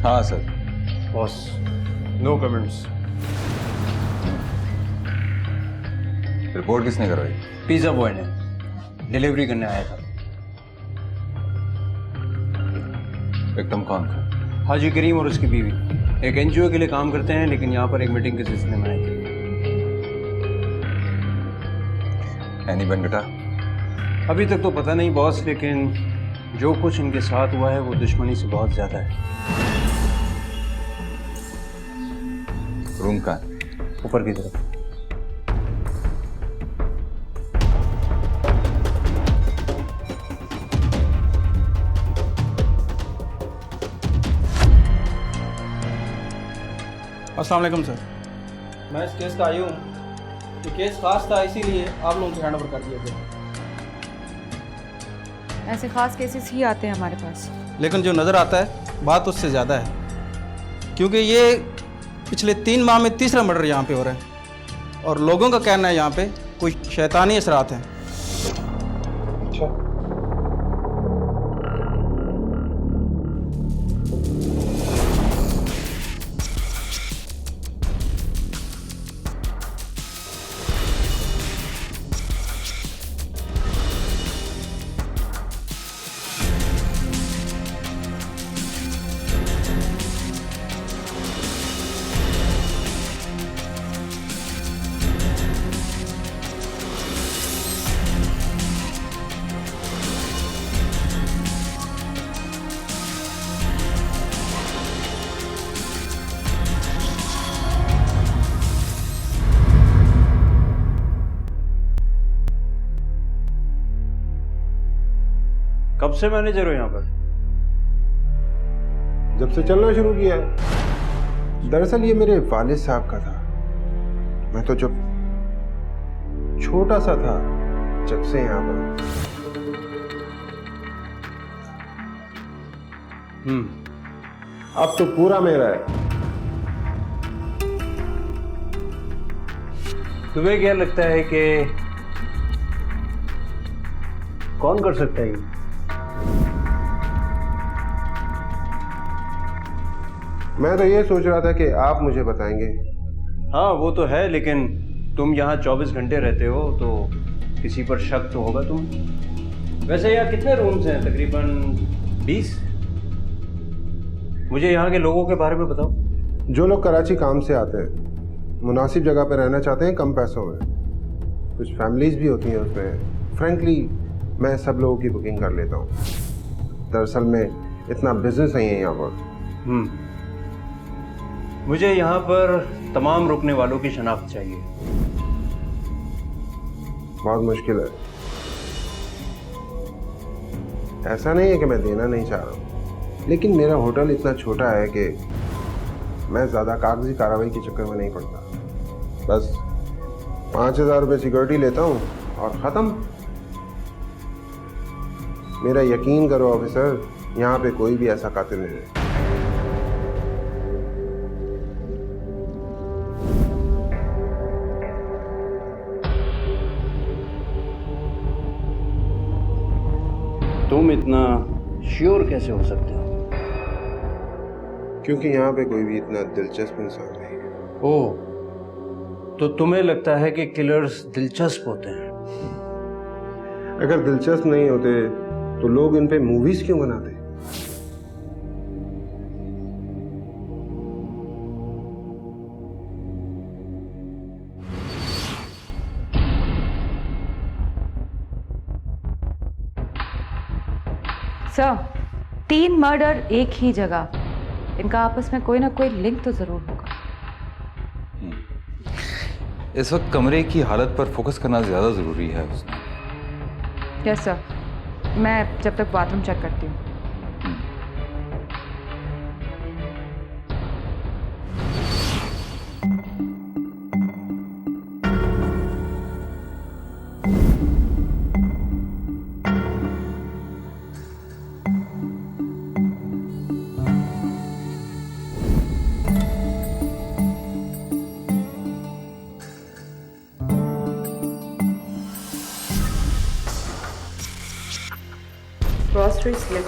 हाँ sir. Boss, no comments. Report किसने करवाई? पिज्जा बॉय ने, डिलीवरी करने आया था। विक्टिम कौन था? हाजी करीम और उसकी बीवी एक एनजीओ के लिए काम करते हैं, लेकिन यहाँ पर एक मीटिंग के सिलसिले में आए थे। एनी वेंडटा? अभी तक तो पता नहीं बॉस, लेकिन जो कुछ इनके साथ हुआ है वो दुश्मनी से बहुत ज्यादा है। रूम का ऊपर की तरफ। अस्सलाम वालेकुम सर। मैं इस केस का आई हूँ। ये केस खास था, इसीलिए आप लोगों को हैंड ओवर कर दिया गया। ऐसे खास केसेस ही आते हैं हमारे पास। लेकिन जो नज़र आता है बात उससे ज़्यादा है, क्योंकि ये पिछले 3 माह में तीसरा मर्डर यहाँ पे हो रहा है और लोगों का कहना है यहाँ पे कोई शैतानी असरात हैं। अच्छा, कब से मैनेजर हो यहाँ पर? जब से चलना शुरू किया है। दरअसल ये मेरे वालिद साहब का था। मैं तो जब छोटा सा था जब से यहाँ पर। अब तो पूरा मेरा है। तुम्हें क्या लगता है कि कौन कर सकता है ये? मैं तो ये सोच रहा था कि आप मुझे बताएंगे। हाँ वो तो है, लेकिन तुम यहाँ 24 घंटे रहते हो तो किसी पर शक तो होगा तुम। वैसे यहाँ कितने रूम्स हैं? तकरीबन 20। मुझे यहाँ के लोगों के बारे में बताओ। जो लोग कराची काम से आते हैं, मुनासिब जगह पर रहना चाहते हैं कम पैसों में, कुछ फैमिलीज भी होती हैं उसमें। फ्रेंकली मैं सब लोगों की बुकिंग कर लेता हूँ। दरअसल में इतना बिजनेस नहीं है यहाँ पर। मुझे यहाँ पर तमाम रुकने वालों की शनाख्त चाहिए। बहुत मुश्किल है। ऐसा नहीं है कि मैं देना नहीं चाह रहा हूँ, लेकिन मेरा होटल इतना छोटा है कि मैं ज़्यादा कागजी कार्रवाई के चक्कर में नहीं पड़ता। बस 5,000 रुपये सिक्योरिटी लेता हूँ और ख़त्म। मेरा यकीन करो ऑफिसर, यहाँ पे कोई भी ऐसा कातिल नहीं है। तुम इतना श्योर कैसे हो सकते हो? क्योंकि यहाँ पे कोई भी इतना दिलचस्प इंसान नहीं है। ओह, तो तुम्हें लगता है कि किलर्स दिलचस्प होते हैं? अगर दिलचस्प नहीं होते तो लोग इन पे मूवीज क्यों बनाते? सर, 3 मर्डर एक ही जगह, इनका आपस में कोई ना कोई लिंक तो जरूर होगा। इस वक्त कमरे की हालत पर फोकस करना ज़्यादा ज़रूरी है उसने। यस सर, मैं जब तक बाथरूम चेक करती हूँ। ग्रॉसरी स्लिप,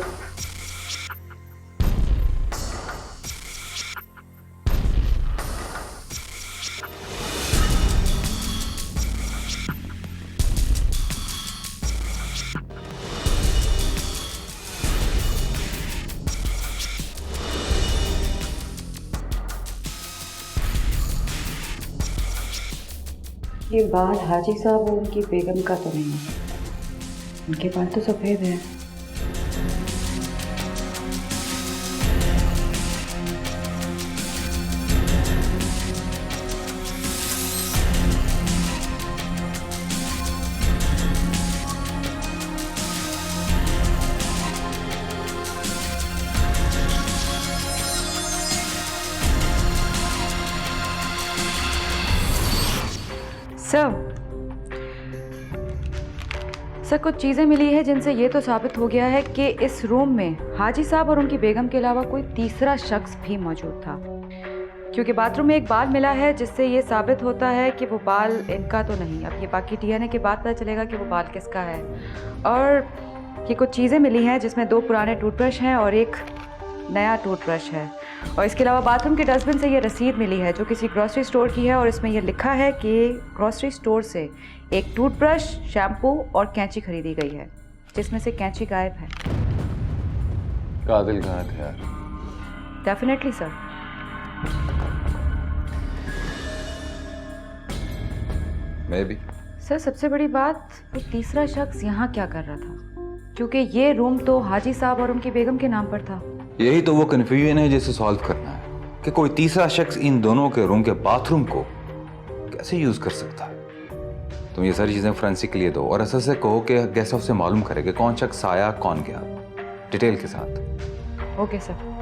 ये बाल हाजी साहब और उनकी बेगम का तो नहीं है, उनके बाल तो सफ़ेद हैं। सर कुछ चीज़ें मिली है जिनसे ये तो साबित हो गया है कि इस रूम में हाजी साहब और उनकी बेगम के अलावा कोई तीसरा शख्स भी मौजूद था, क्योंकि बाथरूम में एक बाल मिला है जिससे ये साबित होता है कि वो बाल इनका तो नहीं। अब ये बाकी डीएनए के बाद पता चलेगा कि वो बाल किसका है। और ये कुछ चीज़ें मिली हैं जिसमें 2 पुराने टूथब्रश हैं और एक नया टूथब्रश है, और इसके अलावा बाथरूम के डस्टबिन से ये रसीद मिली है जो किसी ग्रॉसरी स्टोर की है, और इसमें यह लिखा है कि ग्रॉसरी स्टोर से एक टूथब्रश, शैम्पू और कैंची खरीदी गई है, जिसमें से कैंची गायब है। कातिल कहाँ थे यार? Definitely sir. मैं भी। सर सबसे बड़ी बात, वो तीसरा शख्स यहाँ क्या कर रहा था, क्योंकि ये रूम तो हाजी साहब और उनकी बेगम के नाम पर था। यही तो वो कन्फ्यूजन है जिसे सॉल्व करना है कि कोई तीसरा शख्स इन दोनों के रूम के बाथरूम को कैसे यूज कर सकता है। तुम ये सारी चीजें फोरेंसिक के लिए दो और असर से कहो कि गेस्ट हाउस से मालूम करे कि कौन शख्स आया कौन गया, डिटेल के साथ। Okay sir.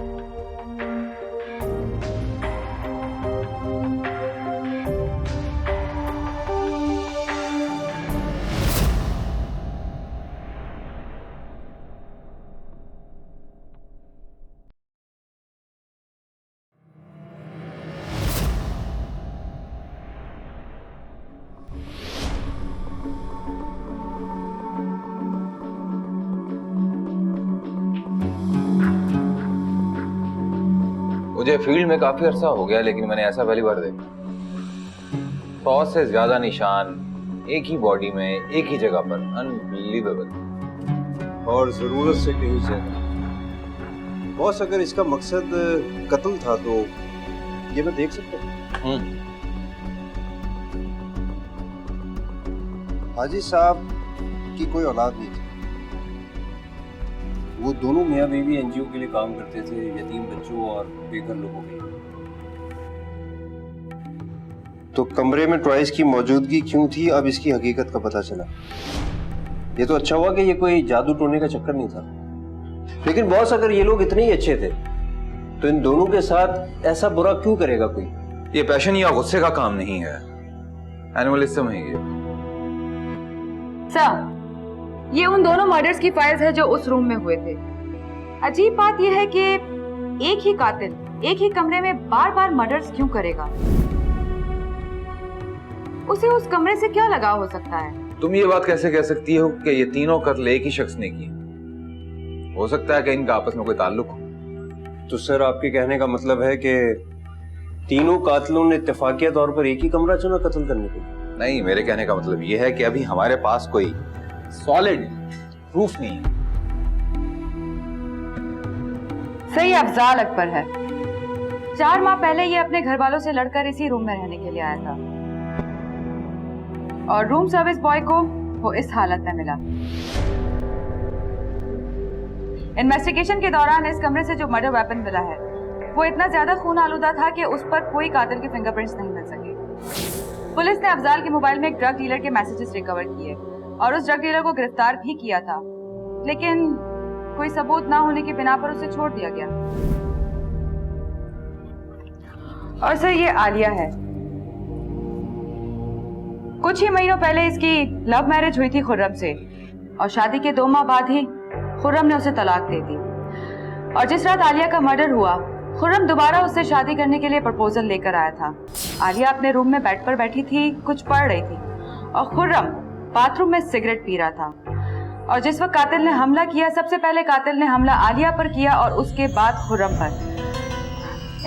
मुझे फील्ड में काफी अरसा हो गया, लेकिन मैंने ऐसा पहली बार देखा। 100 से ज्यादा निशान एक ही बॉडी में एक ही जगह पर, अनबिलीवेबल। और जरूरत से कहीं ज्यादा। बॉस, अगर इसका मकसद कत्ल था तो ये मैं देख सकता हूँ। हाजी साहब की कोई औलाद नहीं थी। वो दोनों मियाँ बीवी एनजीओ के लिए काम करते थे, यतीम बच्चों और बेघर लोगों के लिए। तो कमरे में टॉयज की मौजूदगी क्यों थी, अब इसकी हकीकत का पता चला। ये तो अच्छा हुआ कि ये कोई जादू टोने का चक्कर नहीं था। लेकिन बॉस, अगर ये लोग इतने ही अच्छे थे तो इन दोनों के साथ ऐसा बुरा क्यों करेगा कोई? ये पैशन या गुस्से का काम नहीं है, एनिमलिज्म है ये। सर, ये उन दोनों मर्डर्स की फाइल्स है जो उस रूम में हुए थे। अजीब बात यह है कि एक ही कातिल एक ही कमरे में बार बार मर्डर्स क्यों करेगा? उसे उस कमरे से क्या लगाव हो सकता है? तुम ये बात कैसे कह सकती हो कि ये तीनों कत्ल एक ही शख्स ने किए? हो सकता है कि इनका आपस में कोई ताल्लुक हो। तो सर, आपके कहने का मतलब है कि तीनों कातिलों ने इत्तेफाकिया तौर पर एक ही कमरा चुना कत्ल करने के लिए? नहीं, मेरे कहने का मतलब ये है कि अभी हमारे पास कोई सॉलिड प्रूफ नहीं है। सही अफजाल अकबर है। 4 माह पहले ये अपने घर वालों से लड़कर इसी रूम में रहने के लिए आया था, और रूम सर्विस बॉय को वो इस हालत में मिला। इन्वेस्टिगेशन के दौरान इस कमरे से जो मर्डर वेपन मिला है वो इतना ज्यादा खून आलूदा था कि उस पर कोई कातिल के फिंगरप्रिंट्स नहीं मिल सके। पुलिस ने अफजाल के मोबाइल में एक ड्रग डीलर के मैसेजेस रिकवर किए और उस ड्रग डीलर को गिरफ्तार भी किया था, लेकिन कोई सबूत ना होने की बिना पर उसे छोड़ दिया गया। और सर, ये आलिया है। कुछ ही महीनों पहले इसकी लव मैरिज हुई थी खुर्रम से, और शादी के 2 माह बाद ही खुर्रम ने उसे तलाक दे दी। और जिस रात आलिया का मर्डर हुआ, खुर्रम दोबारा उससे शादी करने के लिए प्रपोजल लेकर आया था। आलिया अपने रूम में बेड पर बैठी थी, कुछ पढ़ रही थी, और खुर्रम बाथरूम में सिगरेट पी रहा था। और जिस वक्त कातिल ने हमला किया, सबसे पहले कातिल ने हमला आलिया पर किया और उसके बाद खुर्रम पर।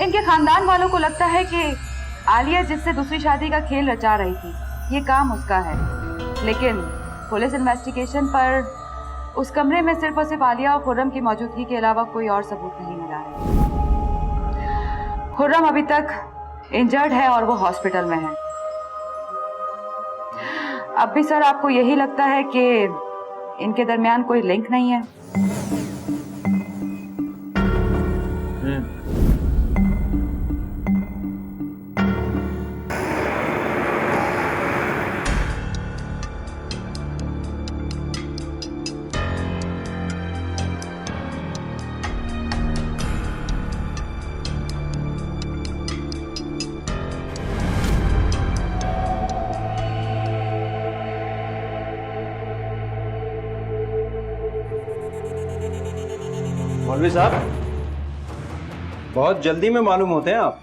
इनके खानदान वालों को लगता है कि आलिया जिससे दूसरी शादी का खेल रचा रही थी, ये काम उसका है। लेकिन पुलिस इन्वेस्टिगेशन पर उस कमरे में सिर्फ और सिर्फ आलिया और खुर्रम की मौजूदगी के अलावा कोई और सबूत नहीं मिला है। खुर्रम अभी तक इंजर्ड है और वो हॉस्पिटल में है। अब भी सर आपको यही लगता है कि इनके दरमियान कोई लिंक नहीं है? मौलवी साहब, बहुत जल्दी में मालूम होते हैं आप।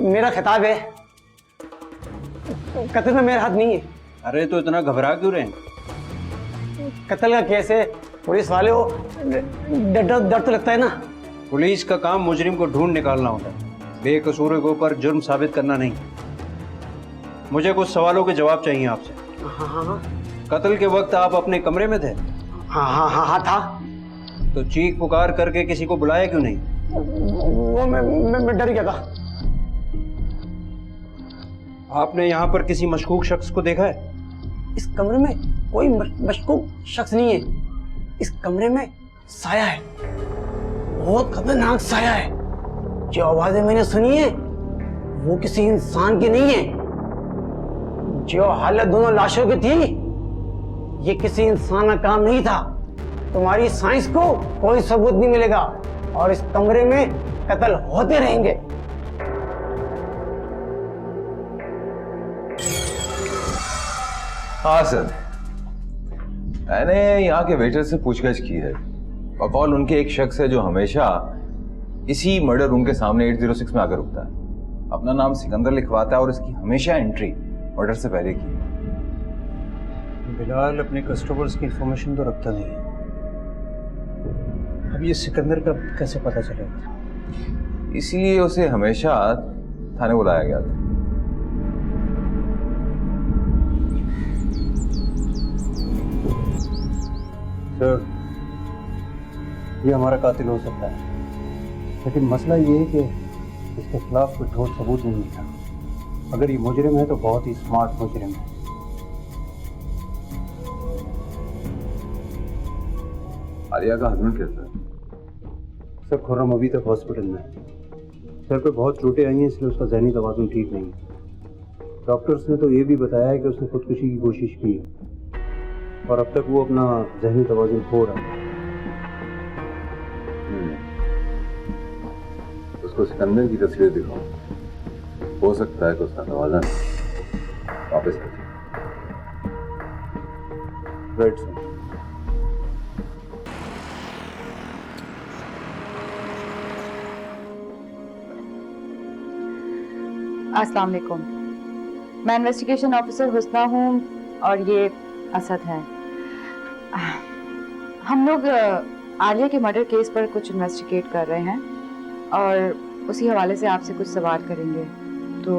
मेरा खिताब है, कत्ल में मेरा हाथ नहीं है। अरे तो इतना घबरा क्यों रहे हैं? कत्ल का केस है, पुलिस वाले हो, डर तो लगता है ना। पुलिस का काम मुजरिम को ढूंढ निकालना होता है, बेकसूर के ऊपर जुर्म साबित करना नहीं। मुझे कुछ सवालों के जवाब चाहिए आपसे। हाँ, कत्ल के वक्त आप अपने कमरे में थे? हाँ था। तो चीख पुकार करके किसी को बुलाया क्यों नहीं? वो मैं डर गया था। आपने यहाँ पर किसी मशकूक शख्स को देखा है? इस कमरे में कोई मशकूक शख्स नहीं है। इस कमरे में साया है, बहुत खतरनाक साया है। जो आवाजें मैंने सुनी है वो किसी इंसान की नहीं है। जो हालत दोनों लाशों की थी, ये किसी इंसान का काम नहीं था। तुम्हारी साइंस को कोई सबूत नहीं मिलेगा और इस कमरे में कत्ल होते रहेंगे। हाँ सर, मैंने यहाँ के वेटर से पूछगछ की है। बकौल उनके एक शख्स है जो हमेशा इसी मर्डर रूम के सामने 806 में आकर रुकता है, अपना नाम सिकंदर लिखवाता है और इसकी हमेशा एंट्री मर्डर से पहले की है। बिलाल अपने कस्टमर्स की इंफॉर्मेशन तो रखता नहीं है। अब ये सिकंदर का कैसे पता चलेगा? इसलिए उसे हमेशा थाने बुलाया गया था। सर, ये हमारा कातिल हो सकता है, लेकिन मसला ये है कि इसके खिलाफ कोई ठोस सबूत नहीं मिला। अगर ये मुजरिम है तो बहुत ही स्मार्ट मुजरिम है। आलिया का हस्बैंड कैसा है? सर, खुर्रम अभी तक हॉस्पिटल में है। सर पे बहुत चोटें आई हैं, इसलिए उसका ज़हनी तवाज़ुन ठीक नहीं है। डॉक्टर्स ने तो ये भी बताया है कि उसने खुदकुशी की कोशिश की है और अब तक वो अपना ज़हनी तवाज़ुन खो रहा है। उसको सिकंदर की तस्वीर दिखाओ, हो सकता है कि उसका तवाज़ुन वापस आ जाए। Right sir. अस्सलाम वालेकुम, मैं इन्वेस्टिगेशन ऑफिसर हुस्ना हूँ और ये असद है। हम लोग आलिया के मर्डर केस पर कुछ इन्वेस्टिगेट कर रहे हैं और उसी हवाले से आपसे कुछ सवाल करेंगे, तो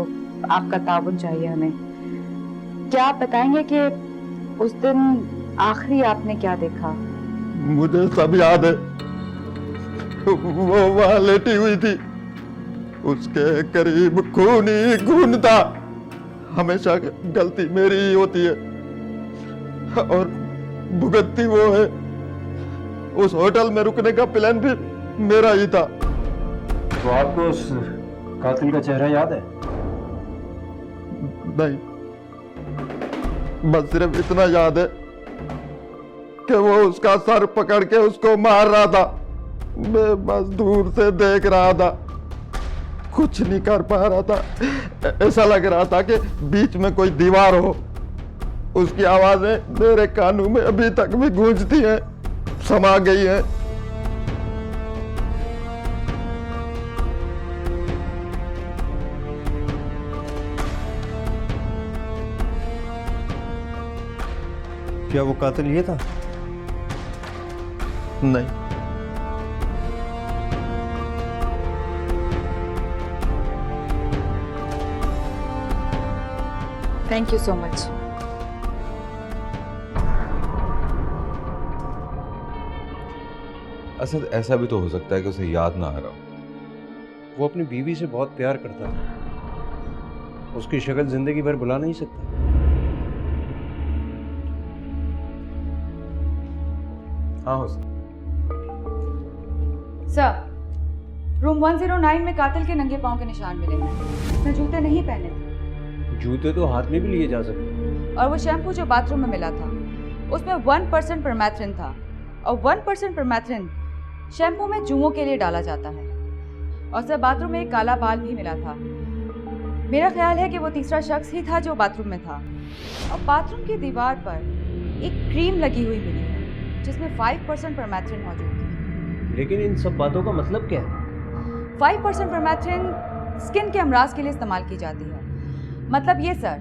आपका ताउन चाहिए हमें। क्या आप बताएंगे कि उस दिन आखिरी आपने क्या देखा? मुझे सब याद है। वो वहां लेटी हुई थी, उसके करीब खून ही खून था। हमेशा गलती मेरी ही होती है और भुगतती वो है। उस होटल में रुकने का प्लान भी मेरा ही था। तो आपको उस कातिल का चेहरा याद है? नहीं, बस सिर्फ इतना याद है कि वो उसका सर पकड़ के उसको मार रहा था। मैं बस दूर से देख रहा था, कुछ नहीं कर पा रहा था। ऐसा लग रहा था कि बीच में कोई दीवार हो। उसकी आवाजें मेरे कानों में अभी तक भी गूंजती हैं, समा गई हैं। क्या वो कातिल ये था? नहीं, thank you so much. Asad, ऐसा भी तो हो सकता है कि उसे याद ना आ रहा हो। वो अपनी बीवी से बहुत प्यार करता था, उसकी शक्ल जिंदगी भर भुला नहीं सकता। हाँ हो सर। सर, रूम 109 में कातिल के नंगे पांव के निशान मिले हैं। उसने जूते नहीं पहने थे जूते तो हाथ में भी लिए जा सकते। और वो शैम्पू जो बाथरूम में मिला था उसमें 1% परमैथ्रिन था, और 1% परमैथ्रिन शैम्पू में जुओं के लिए डाला जाता है। और सर, बाथरूम में एक काला बाल भी मिला था। मेरा ख्याल है कि वो तीसरा शख्स ही था जो बाथरूम में था। और बाथरूम की दीवार पर एक क्रीम लगी हुई मिली है जिसमें 5% परमैथ्रिन मौजूद थी। लेकिन इन सब बातों का मतलब क्या है? 5% परमैथ्रिन स्किन के अमराज के लिए इस्तेमाल की जाती है। मतलब ये सर,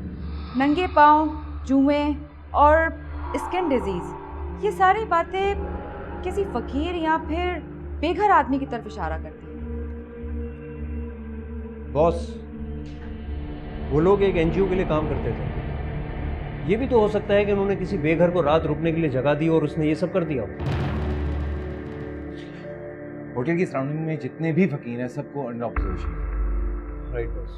नंगे पाँव, जुएं और स्किन डिजीज, ये सारी बातें किसी फकीर या फिर बेघर आदमी की तरफ इशारा करती हैं। बॉस, वो लोग एक एनजीओ के लिए काम करते थे। ये भी तो हो सकता है कि उन्होंने किसी बेघर को रात रुकने के लिए जगह दी और उसने ये सब कर दिया। होटल की सराउंडिंग में जितने भी फकीर हैं सबको अंडर ऑब्जर्वेशन। Right boss.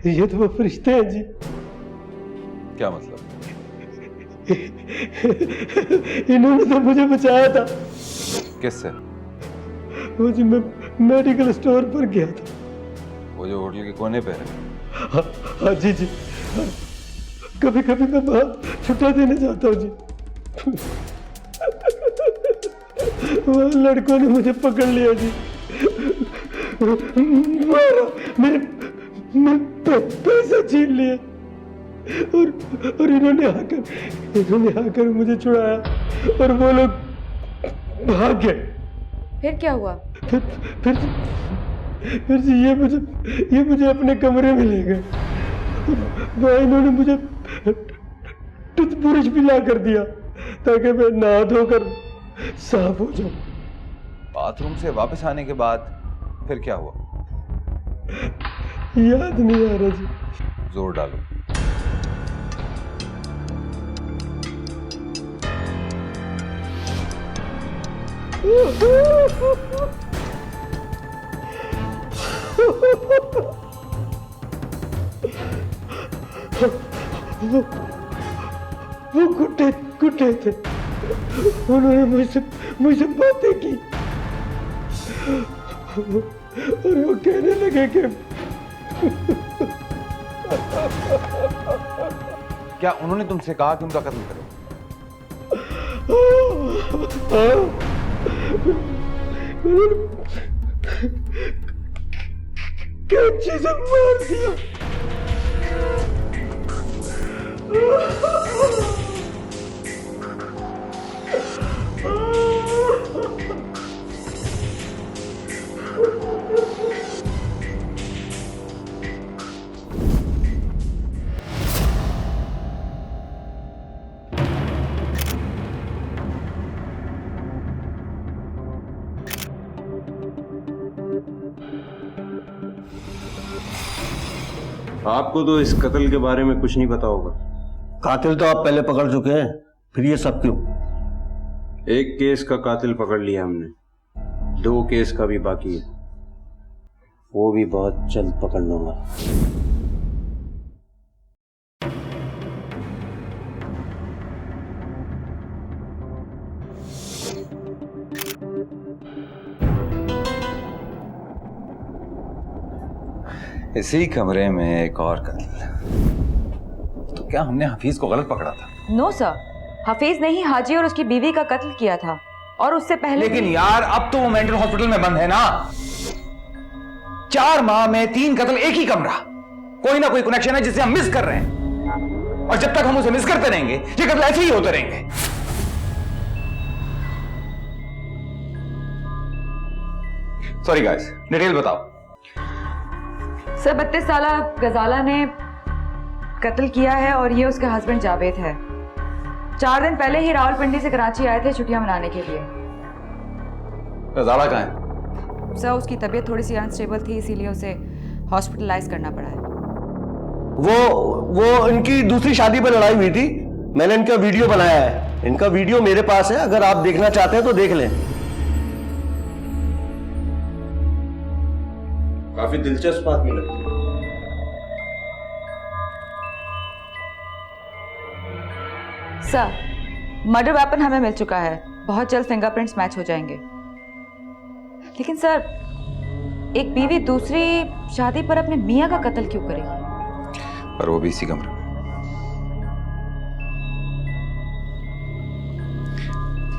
ये तो वो फरिश्ते हैं जी। क्या मतलब? इन्होंने तो मुझे बचाया था। किससे? वो जी मैं मेडिकल स्टोर पर गया था। वो जो होटल के कोने पे है? हाँ जी जी। कभी कभी मैं वहाँ छुट्टा देने जाता हूँ जी। वो लड़कों ने मुझे पकड़ लिया जी। मेरे पैसे छीन लिए और इन्होंने आकर मुझे छुड़ाया और वो लोग भाग गए। फिर क्या हुआ? फिर जी ये मुझे अपने कमरे में ले गए। वहाँ इन्होंने मुझे टूथब्रश भी ला कर दिया ताकि मैं नहा धोकर साफ हो जाऊं। बाथरूम से वापस आने के बाद फिर क्या हुआ? याद नहीं आ रहा जी। जोर डालो। वो गुड्डे थे। उन्होंने मुझसे बातें की और वो कहने लगे कि क्या उन्होंने तुमसे कहा कि उनका कत्ल करो? क्या चीजें मार दिया। आपको तो इस कत्ल के बारे में कुछ नहीं पता होगा। कातिल तो आप पहले पकड़ चुके हैं, फिर ये सब क्यों? एक केस का कातिल पकड़ लिया हमने, 2 केस का भी बाकी है, वो भी बहुत जल्द पकड़ लूंगा। इसी कमरे में एक और कत्ल। तो क्या हमने हफीज को गलत पकड़ा था? नो सर, हफीज ने ही हाजी और उसकी बीवी का कत्ल किया था, और उससे पहले लेकिन यार अब तो वो मेंटल हॉस्पिटल में बंद है ना। 4 माह में 3 कत्ल, एक ही कमरा। कोई ना कोई कनेक्शन है जिसे हम मिस कर रहे हैं, और जब तक हम उसे मिस करते रहेंगे ये कत्ल ऐसे ही होते रहेंगे। सॉरी गाइस, डिटेल बताओ। सर, 32 साल गजाला ने कत्ल किया है और ये उसका हस्बैंड जावेद है। 4 दिन पहले ही रावलपिंडी से कराची आए थे छुट्टियां मनाने के लिए। गजाला कहाँ है? सर उसकी तबीयत थोड़ी सी अनस्टेबल थी, इसीलिए उसे हॉस्पिटलाइज करना पड़ा है। वो इनकी दूसरी शादी पर लड़ाई हुई थी, मैंने इनका वीडियो बनाया है, इनका वीडियो मेरे पास है, अगर आप देखना चाहते हैं तो देख लें। काफी दिलचस्प बात मिला। सर मर्डर वेपन हमें मिल चुका है, बहुत जल्द फिंगरप्रिंट्स मैच हो जाएंगे। लेकिन सर एक बीवी दूसरी शादी पर अपने मियाँ का कत्ल क्यों करेगी? और वो भी इसी कमरे में।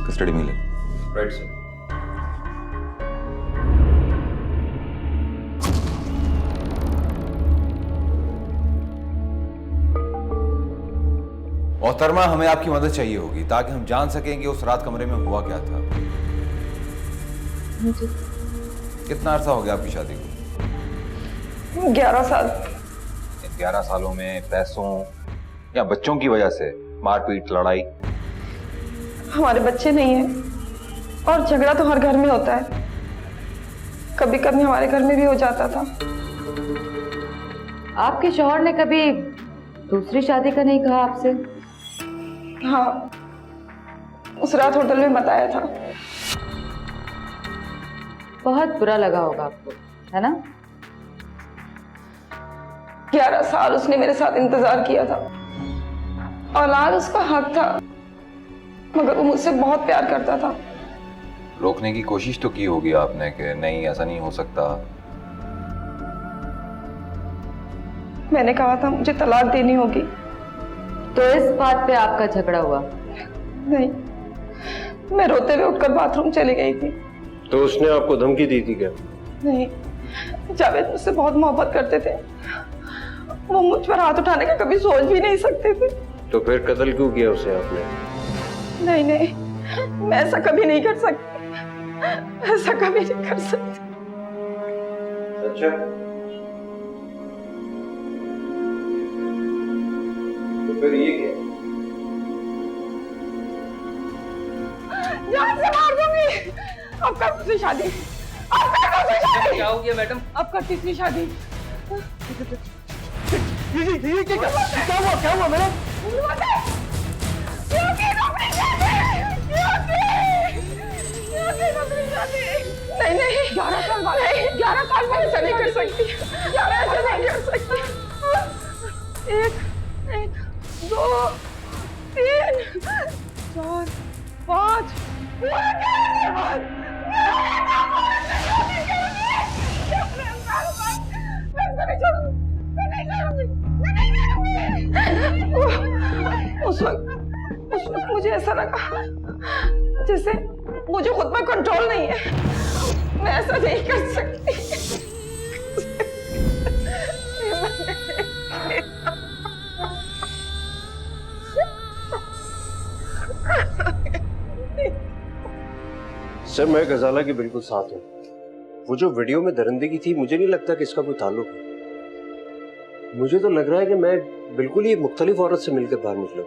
कस्टडी में ले। Right sir. मोहतरमा, हमें आपकी मदद चाहिए होगी ताकि हम जान सकें कि उस रात कमरे में हुआ क्या था। कितना अरसा हो गया आपकी शादी को? 11 साल। इन 11 सालों में पैसों या बच्चों की वजह से मारपीट, लड़ाई? हमारे बच्चे नहीं हैं और झगड़ा तो हर घर में होता है, कभी कभी हमारे घर में भी हो जाता था। आपके शौहर ने कभी दूसरी शादी का नहीं कहा आपसे? हाँ, उस रात होटल में बताया था। बहुत बुरा लगा होगा आपको, है ना? 11 साल उसने मेरे साथ इंतजार किया था। औलाद उसका हक था, मगर वो मुझसे बहुत प्यार करता था। रोकने की कोशिश तो की होगी आपने कि नहीं, ऐसा नहीं हो सकता। मैंने कहा था मुझे तलाक देनी होगी। तो इस बात पे आपका झगड़ा हुआ? नहीं, मैं रोते हुए उठकर बाथरूम चली गई थी। तो उसने आपको धमकी दी थी क्या? नहीं, जावेद मुझसे बहुत मोहब्बत करते थे, वो मुझ पर हाथ उठाने का कभी सोच भी नहीं सकते थे। तो फिर कत्ल क्यों किया उसे आपने? नहीं नहीं, मैं ऐसा कभी नहीं कर सकती, ऐसा कभी नहीं कर सकती। अच्छा, तो फिर ये क्या? जान से मार दूंगी। अब कर मुझसे शादी, अब कर मुझसे शादी। क्या हो गया मैडम? अब कर तीसरी शादी। ये क्या हुआ मैडम? नहीं नहीं, 11 साल बाद, 11 साल में ऐसा नहीं कर सकती, 11 ऐसा नहीं कर सकती। 1 2 3 4 5 उस वक्त मुझे ऐसा लगा जैसे मुझे खुद पर कंट्रोल नहीं है, मैं ऐसा नहीं कर सकती। सर, मैं गजाला के बिल्कुल साथ हूँ। वो जो वीडियो में दरिंदगी थी, मुझे नहीं लगता कि इसका कोई ताल्लुक है। मुझे तो लग रहा है कि मैं बिल्कुल ही एक मुख्तलिफ औरत से मिलकर बाहर निकला।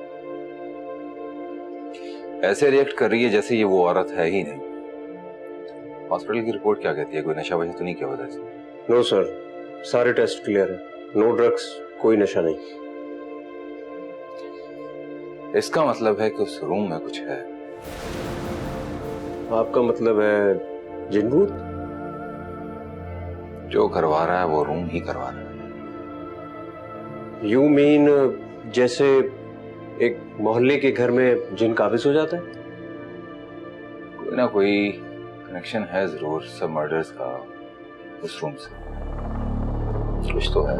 ऐसे रिएक्ट कर रही है जैसे ये वो औरत है ही नहीं। हॉस्पिटल की रिपोर्ट क्या कहती है? कोई नशा वशा तो नहीं किया वजह से? नो सर, सारे टेस्ट क्लियर है, नो ड्रग्स, कोई नशा नहीं। इसका मतलब है कि उस रूम में कुछ है। आपका मतलब है जिन भूत? जो करवा रहा है वो रूम ही करवा रहा है। यू मीन जैसे एक मोहल्ले के घर में जिन काबिज हो जाता है? कोई ना कोई कनेक्शन है जरूर सब मर्डर्स का उस रूम से, कुछ तो है।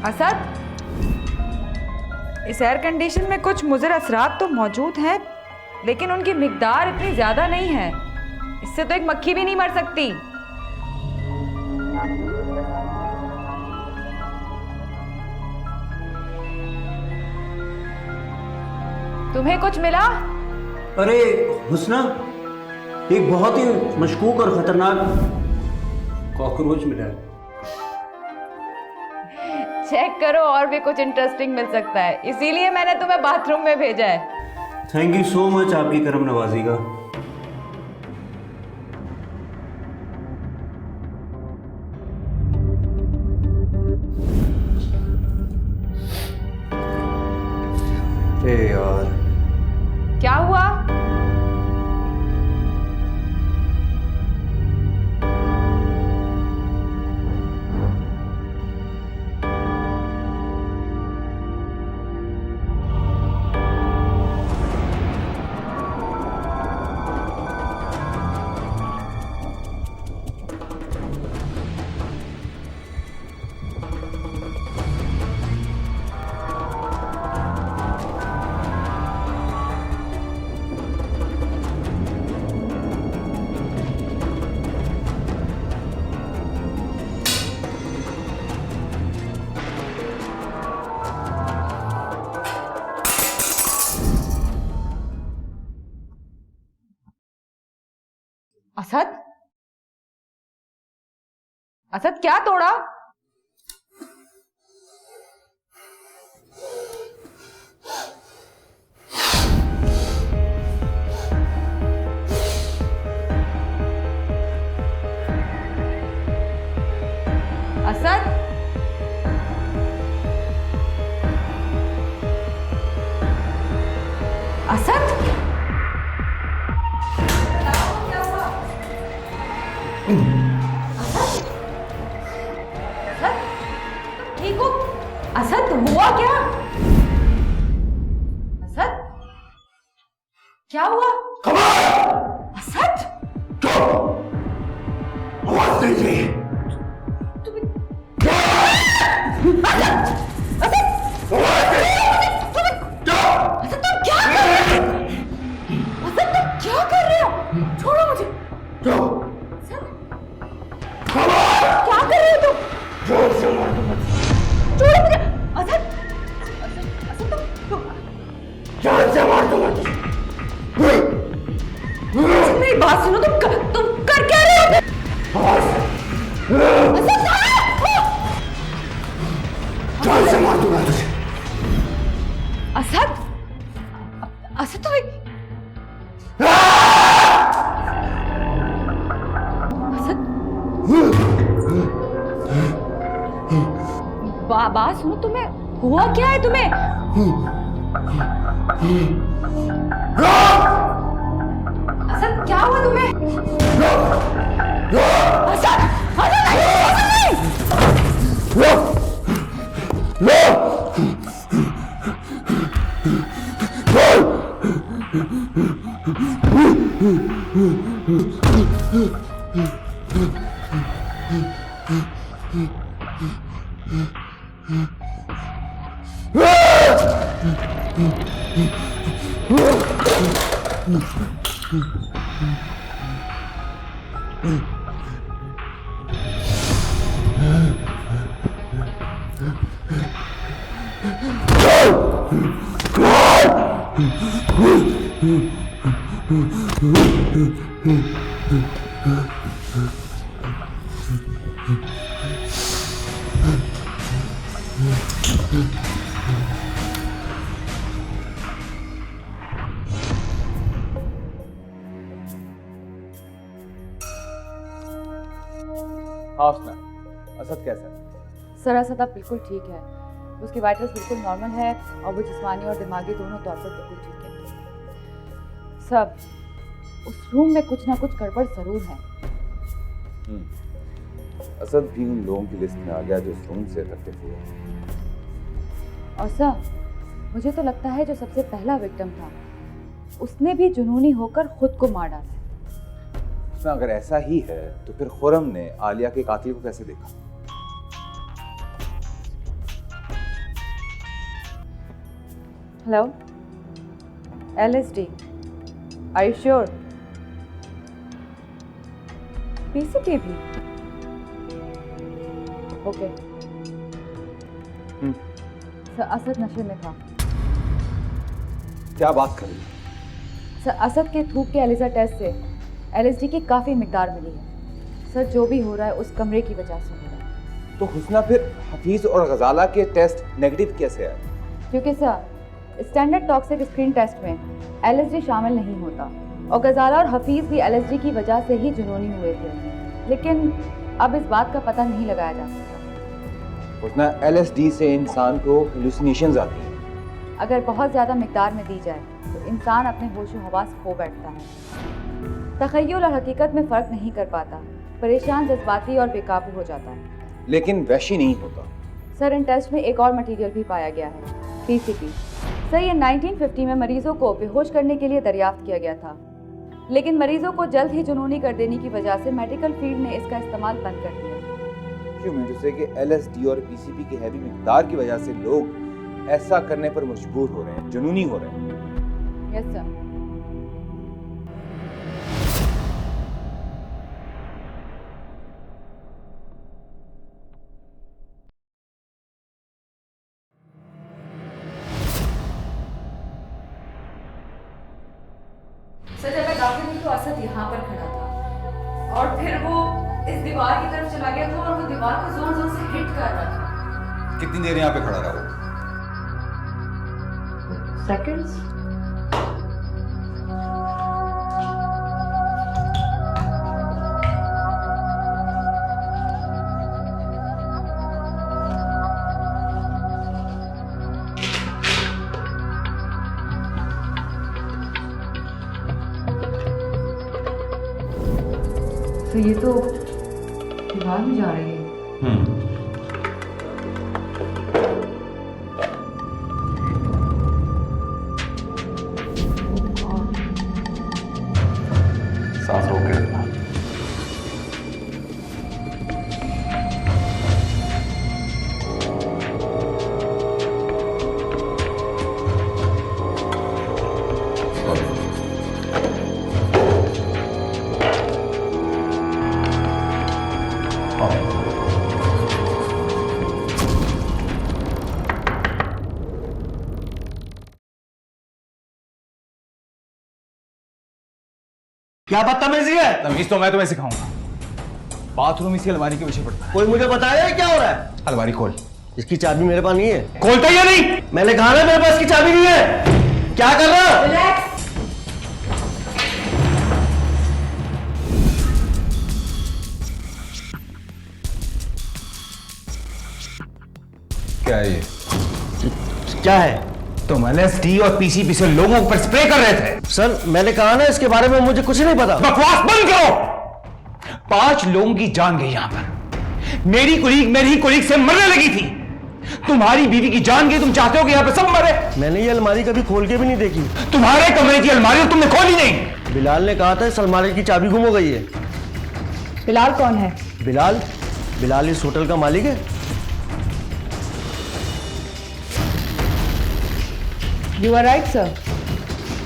असद, इस एयर कंडीशन में कुछ मुज़र असरात तो मौजूद हैं, लेकिन उनकी मिकदार इतनी ज़्यादा नहीं है। इससे तो एक मक्खी भी नहीं मर सकती। तुम्हें कुछ मिला? अरे हुस्ना, एक बहुत ही मशकूक और खतरनाक कॉकरोच मिला है। चेक करो, और भी कुछ इंटरेस्टिंग मिल सकता है, इसीलिए मैंने तुम्हें बाथरूम में भेजा है। थैंक यू सो मच आपकी करम नवाजी का। अरे यार, क्या हुआ? असद, असद क्या तोड़ा? असद, असद, ठीक हो? असद, हुआ क्या? असद, क्या हुआ? असद, आवाज दीजिए। क्या कर रहे हो? छोड़ो मुझे। क्या कर रहे हो तुम? जोर से मार दूंगा। छोड़ो मुझे। असद, असद तुम जोर से मार दूंगा। मेरी बात सुनो, तुम कर क्या रहे हो? असद, जोर से मार दूंगा तुझे। असद, असद तुम्हें बात सुनो, तुम्हें हुआ क्या है? तुम्हें असद, क्या हुआ तुम्हें? असद, असद कैसा है? सर, असद अब बिल्कुल ठीक है। उसकी वाइटल्स बिल्कुल नॉर्मल है और वो जिस्मानी और दिमागी दोनों तौर पर बिल्कुल ठीक है। सब उस रूम में कुछ ना कुछ गड़बड़ जरूर है। असद भी उन लोगों की लिस्ट में आ गया जो इस रूम से इफेक्टेड हुए। और सर, मुझे तो लगता है जो सबसे पहला विक्टिम था उसने भी जुनूनी होकर खुद को मार डाला। अगर ऐसा ही है तो फिर खुर्रम ने आलिया के कातिल को कैसे देखा? Hello, LSD. Are you sure? PCP भी? ओके. सर असद नशे में था. क्या बात कर रही है? सर असद के थूक के एलिजा टेस्ट से LSD की काफ़ी मिकदार मिली है. सर जो भी हो रहा है उस कमरे की वजह से हो रहा है. तो हुस्ना फिर हफीज और गजाला के टेस्ट नेगेटिव कैसे आए? क्योंकि sir standard toxic screen test में LSD शामिल नहीं होता और गजाला और हफीज भी LSD की वजह से ही जुनूनी हुए थे. लेकिन अब इस बात का पता नहीं लगाया जा सकता. हुस्ना, LSD से इंसान को हेलुसिनेशंस आती हैं. अगर बहुत ज़्यादा मिकदार में दी जाए तो इंसान अपने होशो हवास खो बैठता है. तखय्युल और हकीकत में फ़र्क नहीं कर पाता, परेशान, जज्बाती और बेकाबू हो जाता है. लेकिन वैशी नहीं होता. सर इन टेस्ट में एक और मटेरियल भी पाया गया है, PCP. सर ये 1950 में मरीजों को बेहोश करने के लिए दरियाफ्त किया गया था, लेकिन मरीजों को जल्द ही जुनूनी कर देने की वजह से मेडिकल फील्ड ने इसका इस्तेमाल बंद कर दिया. क्यों मैं जैसे कि LSD और PCP की हैवी मिकदार की वजह से लोग ऐसा करने पर मजबूर हो रहे हैं, जुनूनी हो रहे हैं. Yes sir. सर जब मैं दाखिल हुई तो असद यहाँ पर खड़ा था और फिर वो इस दीवार की तरफ चला गया था और वो दीवार को जोर जोर से हिट कर रहा था. कितनी देर यहाँ पे खड़ा रहा? सेकंड्स. तो ये तो दीवार में जा रही है. सांस रोक के रखना. क्या बदतमीजी है? तमीज तो मैं तुम्हें सिखाऊंगा. बाथरूम इसी अलमारी के पीछे पड़ता है. कोई मुझे बताया क्या हो रहा है? अलमारी खोल. इसकी चाबी मेरे पास नहीं है. खोलता या नहीं? मैंने कहा ना मेरे पास इसकी चाबी नहीं है. क्या कर रहे हो? क्या है ये? क्या है? तुम LSD और PCP से लोगों पर स्प्रे कर रहे थे. सर मैंने कहा ना इसके बारे में मुझे कुछ नहीं पता. बकवास बंद करो. 5 लोगों की जान गई यहां पर. मेरी कुलीग से मरने लगी थी. तुम्हारी बीवी की जान गई. तुम चाहते हो कि यहां पर सब मरे? मैंने ये अलमारी कभी खोल के भी नहीं देखी. तुम्हारे कमरे की अलमारी और तुमने खोली नहीं. बिलाल ने कहा था इस अलमारी की चाबी गुम हो गई है. बिलाल कौन है? बिलाल इस होटल का मालिक है. यू आर राइट सर,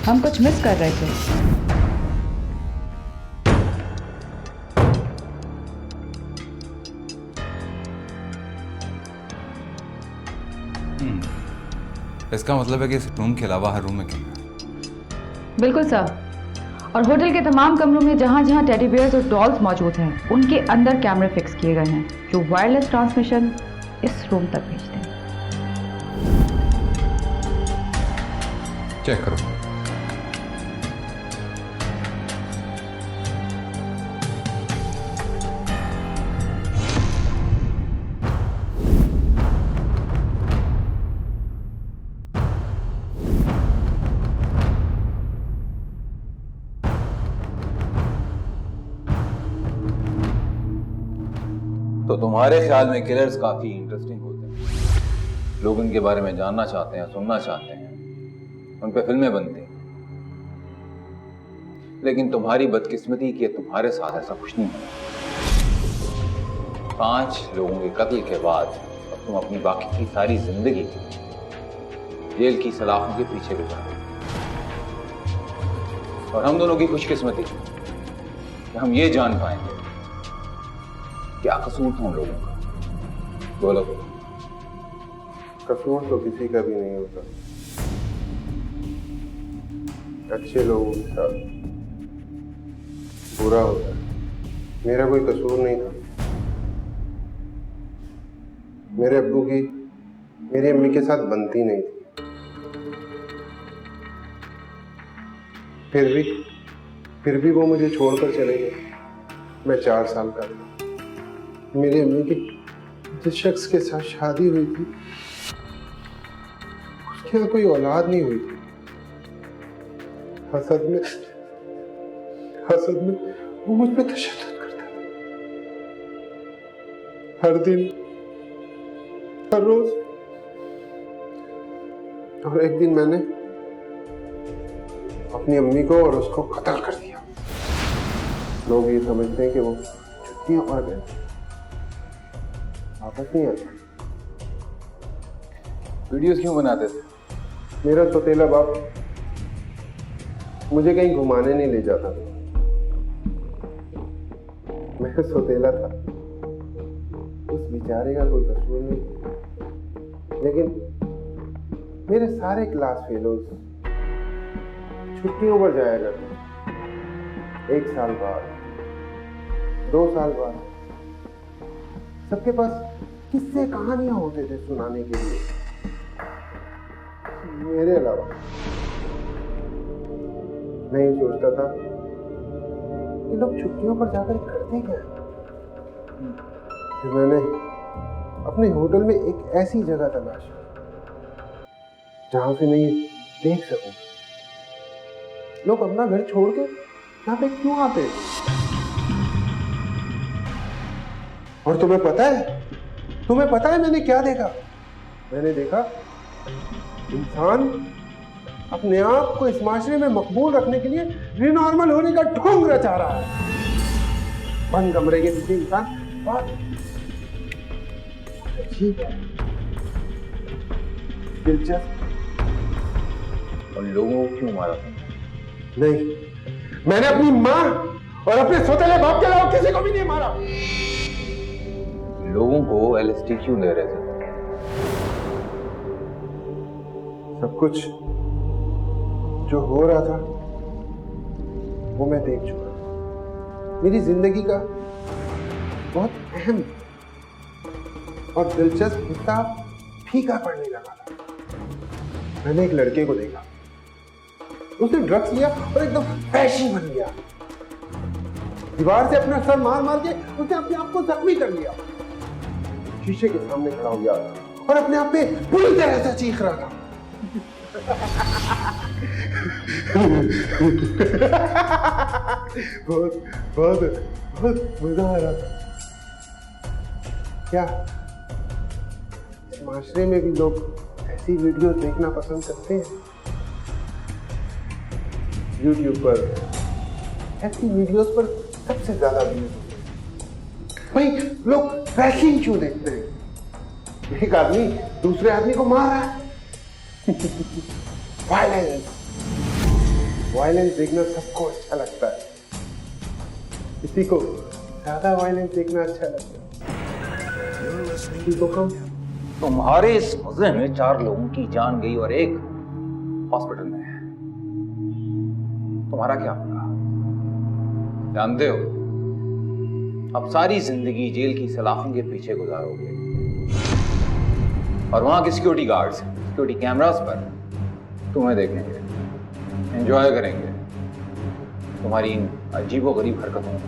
हम कुछ मिस कर रहे थे. इसका मतलब है कि इस रूम के अलावा हर रूम में कैमरा. बिल्कुल सर. और होटल के तमाम कमरों में जहां जहां टेडी बियर्स और डॉल्स मौजूद हैं उनके अंदर कैमरे फिक्स किए गए हैं जो वायरलेस ट्रांसमिशन इस रूम तक भेजते हैं. चेक करो. तो तुम्हारे ख्याल में किलर्स काफी इंटरेस्टिंग होते हैं. लोग उनके बारे में जानना चाहते हैं, सुनना चाहते हैं, उन पे फिल्में बनती हैं. लेकिन तुम्हारी बदकिस्मती कि तुम्हारे साथ ऐसा कुछ नहीं है. 5 लोगों के कत्ल के बाद अब तुम अपनी बाकी की सारी जिंदगी जेल की सलाखों के पीछे गुजारा। और हम दोनों की खुशकिस्मती कि हम ये जान पाएंगे क्या कसूर था उन लोगों का। बोलो बोलो। कसूर तो किसी का भी नहीं होता, अच्छे लोगों के साथ बुरा होता है। मेरा कोई कसूर नहीं था। मेरे अब्बू की मेरी अम्मी के साथ बनती नहीं थी। फिर भी वो मुझे छोड़कर चले गए। मैं 4 साल का था। मेरी अम्मी की जिस शख्स के साथ शादी हुई थी उसके यहाँ कोई औलाद नहीं हुई थी। हसद में वो मुझ पे तशद्दुद करता था। हर दिन, हर रोज। और एक दिन मैंने अपनी अम्मी को और उसको कत्ल कर दिया। लोग ये समझते हैं कि वो छुट्टियां पड़ गए, वापस नहीं आते। वीडियोस क्यों बनाते थे? मेरा सौतेला बाप मुझे कहीं घुमाने नहीं ले जाता था। मैं सौतेला था, उस बेचारे का कोई कसूर नहीं। लेकिन मेरे सारे क्लास फेलोज छुट्टियों पर जाया करते। 1 साल बाद, 2 साल बाद सबके पास किस्से कहानियां होते थे सुनाने के लिए, मेरे अलावा। मैं ये सोचता था कि लोग छुट्टियों पर जाकर करते क्या है। फिर मैंने अपने होटल में एक ऐसी जगह तलाशी जहां से मैं ये देख सकूं लोग अपना घर छोड़ के यहाँ पे क्यों आते। और तुम्हें पता है मैंने क्या देखा? मैंने देखा इंसान अपने आप को इस माशरे में मकबूल रखने के लिए रिनॉर्मल होने का ढोंग रचा रहा है। बंद कमरे के पीछे इंसान बहुत अजीब है, दिलचस्प। और लोगों को क्यों मारा था? नहीं, मैंने अपनी माँ और अपने सौतेले बाप के अलावा किसी को भी नहीं मारा। लोगों को LSD क्यों ले रहे थे? सब कुछ जो हो रहा था वो मैं देख चुका। मेरी जिंदगी का बहुत अहम और दिलचस्प हिस्सा फीका पड़ने लगा था। मैंने एक लड़के को देखा, उसने ड्रग्स लिया और एकदम फैशी बन गया। दीवार से अपना सर मार मार के उसने अपने आप को जख्मी कर लिया। शीशे के सामने खड़ा हो गया और अपने आप पे पूरी तरह से चीख रहा था। बहुत बहुत बहुत मजा आ रहा था। क्या इस माशरे में भी लोग ऐसी वीडियो देखना पसंद करते हैं? YouTube पर ऐसी वीडियोस पर सबसे ज्यादा व्यूज होते हैं। भाई लोग रेसलिंग क्यों देखते हैं? एक आदमी दूसरे आदमी को मार रहा है। वायलेंस देखना सबको अच्छा लगता है, किसी को ज्यादा वायलेंस देखना अच्छा लगता है, किसी को कम। तुम्हारे इस मजे में 4 लोगों की जान गई और एक हॉस्पिटल में है। तुम्हारा क्या होगा? जानते हो, अब सारी जिंदगी जेल की सलाखों के पीछे गुजारोगे और वहां के सिक्योरिटी गार्ड्स, सिक्योरिटी कैमरास पर तुम्हें देखेंगे, एंजॉय करेंगे तुम्हारी इन अजीबोगरीब हरकतों में।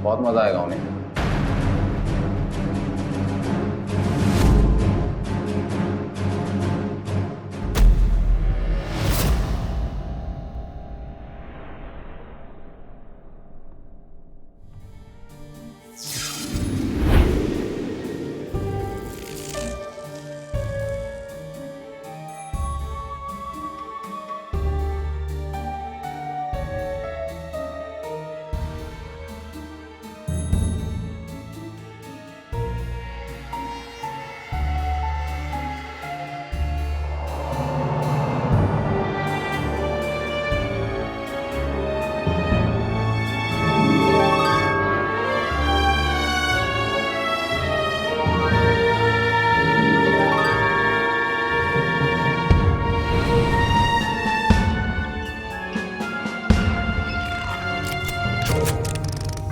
बहुत मजा आएगा उन्हें।